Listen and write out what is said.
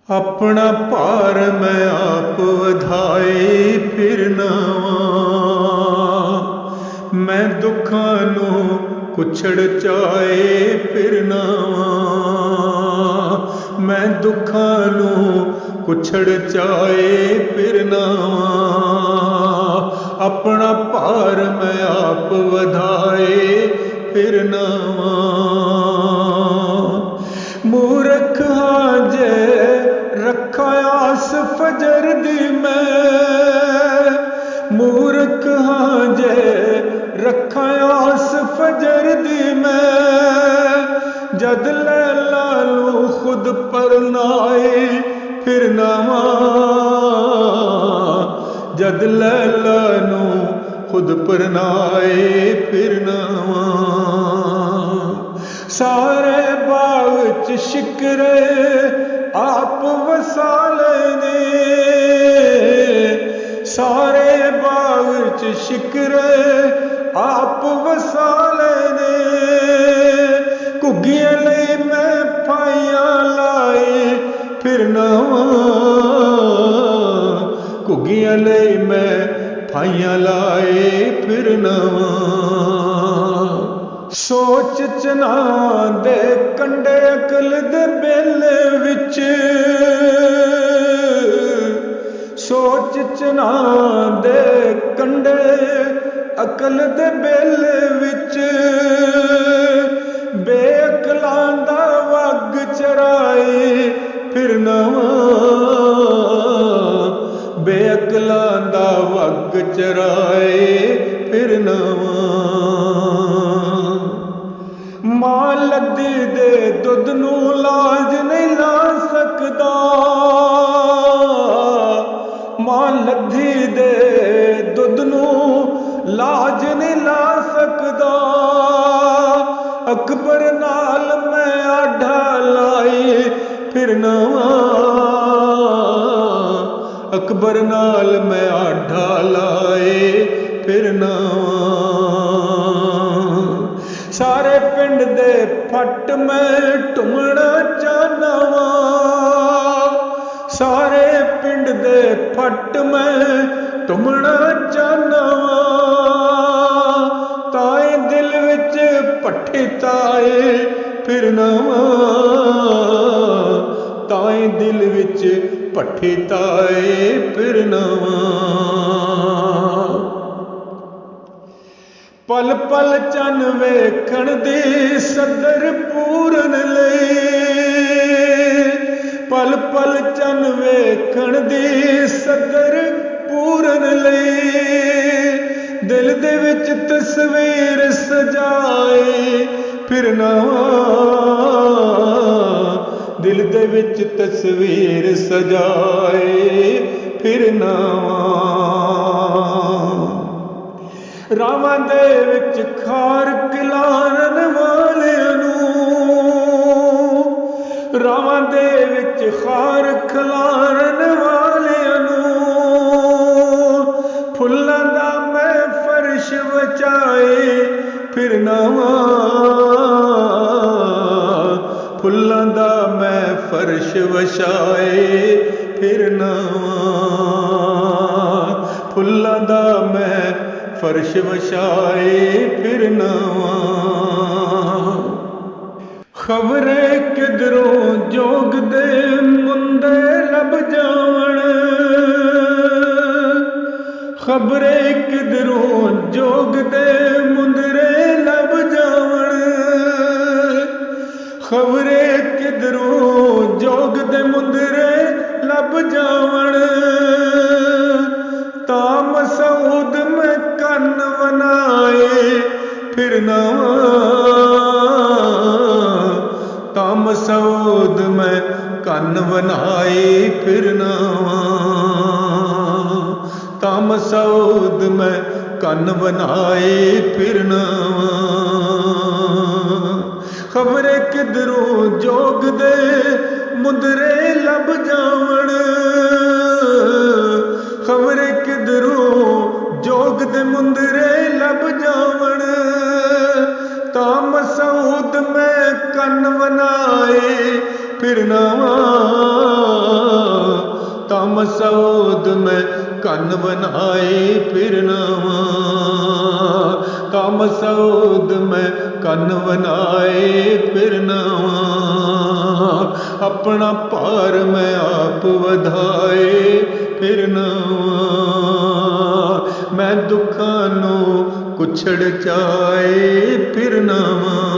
अपना भार मैं आप वधाए फिरनावा, मैं दुखां नूं कुछड़ चाए फिरनावा, मैं दुखां नूं कुछड़ चाए फिरनावा, अपना भार मैं आप वधाए फिरनावा। मूर्ख हां जे रखा आस फजर दी मैं, मूर्ख हां जे रखा आस फजर दी मैं, जद लैला नूं खुद परनाए फिरनावा, जद लैला नूं खुद परनाए फिरनावा। सारे बाग च शिकरे आप वसाले ने, सारे बाग च शिकरे आप वसाले ने, घुग्गियां लई मैं फाइयां लाए फिरनावा, घुग्गियां लई मैं फाइयां लाए फिरनावा। सोच चना दे कंडे अकल दे बेले विच, सोच चना दे कंडे अकल दे बेले विच, बेअकलां दा वग चराए फिरनावा, बेअकलां दा वग चराए फिरनावा। मां लद्दी दे दुध नूं लाज नहीं ला सकदा, मां लद्दी दे दुध नूं लाज नहीं ला सकदा, अकबर नाल मैं आढा लाए फिरनावा, अकबर नाल मैं आढा लाए फिरनावा। सारे पिंड दे फट मैं ढूंढना चाहना वा, सारे पिंड दे फट मैं ढूंढना चाहना वा, ताए दिल विच भट्ठे ताए फिरनावा, ताए दिल विच भट्ठे ताए फिरनावा। पल पल चन वेखण दी सदर पूरन लई, पल पल चन वेखण दी सदर पूरन लई, दिल दे विच तस्वीर सजाए फिरनावा, दिल दे विच तस्वीर सजाए फिरनावा। रावां दे विच खार खिलारन वालियां नूं, रावां दे विच खार खिलारन वालियां नूं, फुल्लां दा मैं फर्श वछाए फिरनावा, फुल्लां दा मैं फर्श वछाए फिरनावा, फुल्लां दा मैं फर्श वछाए फिरनावा। खबरे किधरों जोग दे मुंदे लब जावण, खबरे किधरों जोग दे मुंदरे लब जावण, खबरे किधरों जोग दे मुंदरे लब जावण, ता मसूद में कन बनाए फिरनावा, ता मसूद में कन बनाए फिरनावा, ता मसूद में कन बनाए फिरनावा। खबरे किधरों जोग दे मुंदरे लब जावण, खबरे किधरों जोग दे मुंदरे लब जावण, ता मसूद में कन बनाए फिरनावा। ਕੰਮ ਸੌਦ ਮੈਂ ਕੰਨ ਬਣਾਏ ਫਿਰਨਾ ਵਾਂ, ਕੰਮ ਸੌਦ ਮੈਂ ਕੰਨ ਬਣਾਏ ਫਿਰਨਾ ਵਾਂ, ਆਪਣਾ ਭਾਰ ਮੈਂ ਆਪ ਵਧਾਏ ਫਿਰਨਾ ਵਾਂ, ਮੈਂ ਦੁੱਖਾਂ ਨੂੰ ਕੁਛੜ ਚਾਏ ਫਿਰਨਾ ਵਾਂ।